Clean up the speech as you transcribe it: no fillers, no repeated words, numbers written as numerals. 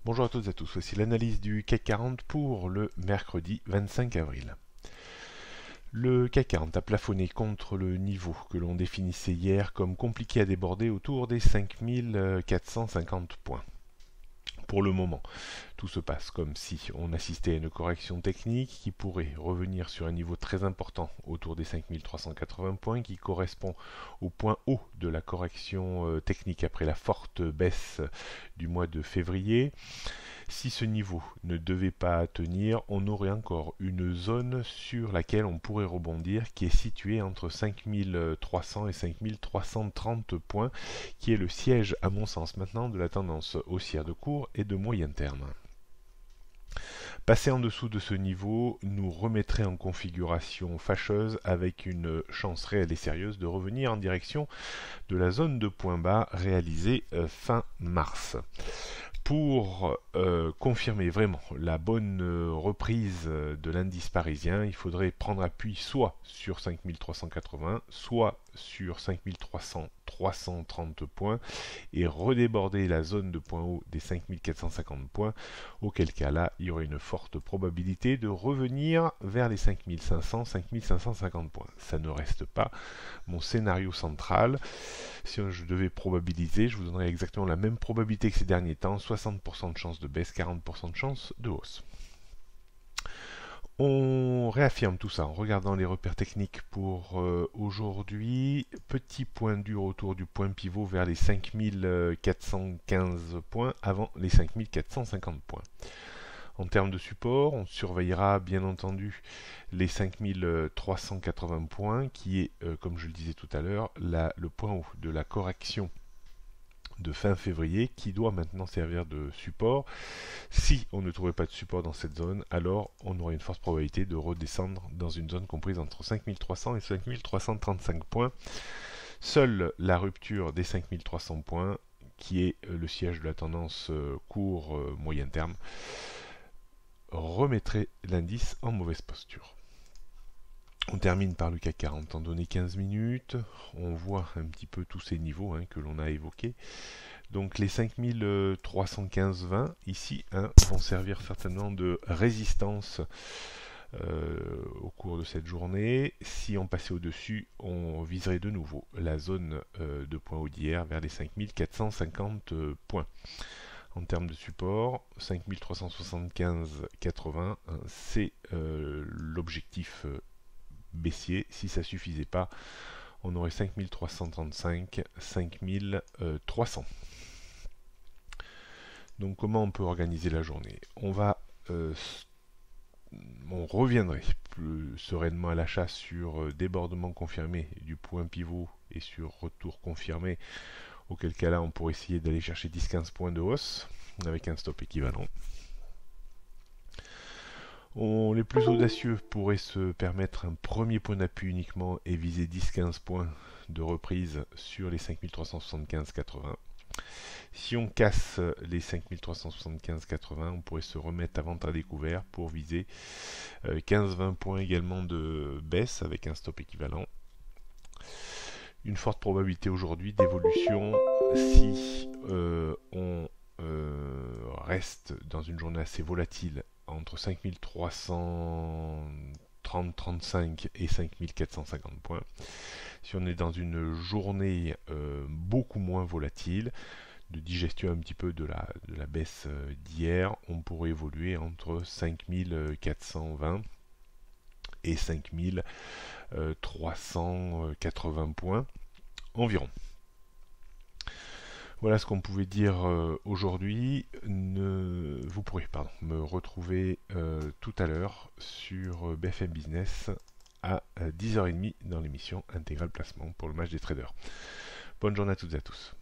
Bonjour à toutes et à tous, voici l'analyse du CAC 40 pour le mercredi 25 avril. Le CAC 40 a plafonné contre le niveau que l'on définissait hier comme compliqué à déborder autour des 5450 points. Pour le moment, tout se passe comme si on assistait à une correction technique qui pourrait revenir sur un niveau très important autour des 5380 points qui correspond au point haut de la correction technique après la forte baisse du mois de février. Si ce niveau ne devait pas tenir, on aurait encore une zone sur laquelle on pourrait rebondir qui est située entre 5300 et 5330 points, qui est le siège à mon sens maintenant de la tendance haussière de court et de moyen terme. Passer en dessous de ce niveau nous remettrait en configuration fâcheuse avec une chance réelle et sérieuse de revenir en direction de la zone de point bas réalisée fin mars. Pour confirmer vraiment la bonne reprise de l'indice parisien, il faudrait prendre appui soit sur 5380, soit sur 5330 points et redéborder la zone de point haut des 5450 points, auquel cas là, il y aurait une forte probabilité de revenir vers les 5500-5550 points. Ça ne reste pas mon scénario central. Si je devais probabiliser, je vous donnerais exactement la même probabilité que ces derniers temps, 60% de chance de baisse, 40% de chance de hausse. On réaffirme tout ça en regardant les repères techniques pour aujourd'hui. Petit point dur autour du point pivot vers les 5415 points avant les 5450 points. En termes de support, on surveillera bien entendu les 5380 points qui est, comme je le disais tout à l'heure, le point haut de la correction de fin février qui doit maintenant servir de support. Si on ne trouvait pas de support dans cette zone, alors on aurait une forte probabilité de redescendre dans une zone comprise entre 5300 et 5335 points. Seule la rupture des 5300 points, qui est le siège de la tendance court moyen terme, remettrait l'indice en mauvaise posture. On termine par le CAC 40 en données 15 minutes. On voit un petit peu tous ces niveaux que l'on a évoqués. Donc les 5315,20 ici vont servir certainement de résistance au cours de cette journée. Si on passait au-dessus, on viserait de nouveau la zone de point haut d'hier vers les 5450 points. En termes de support, 5375,80, c'est l'objectif baissier. Si ça ne suffisait pas, on aurait 5335, 5300. Donc comment on peut organiser la journée? On reviendrait plus sereinement à l'achat sur débordement confirmé du point pivot et sur retour confirmé, auquel cas là on pourrait essayer d'aller chercher 10-15 points de hausse avec un stop équivalent. Les plus audacieux pourraient se permettre un premier point d'appui uniquement et viser 10-15 points de reprise sur les 5375,80. Si on casse les 5375,80, on pourrait se remettre à vente à découvert pour viser 15-20 points également de baisse avec un stop équivalent. Une forte probabilité aujourd'hui d'évolution si on reste dans une journée assez volatile entre 5330-35 et 5450 points. Si on est dans une journée beaucoup moins volatile, de digestion un petit peu de la baisse d'hier, on pourrait évoluer entre 5420 et 5380 points environ. Voilà ce qu'on pouvait dire aujourd'hui. Vous pourrez me retrouver tout à l'heure sur BFM Business à 10h30 dans l'émission Intégral Placement pour le match des traders. Bonne journée à toutes et à tous.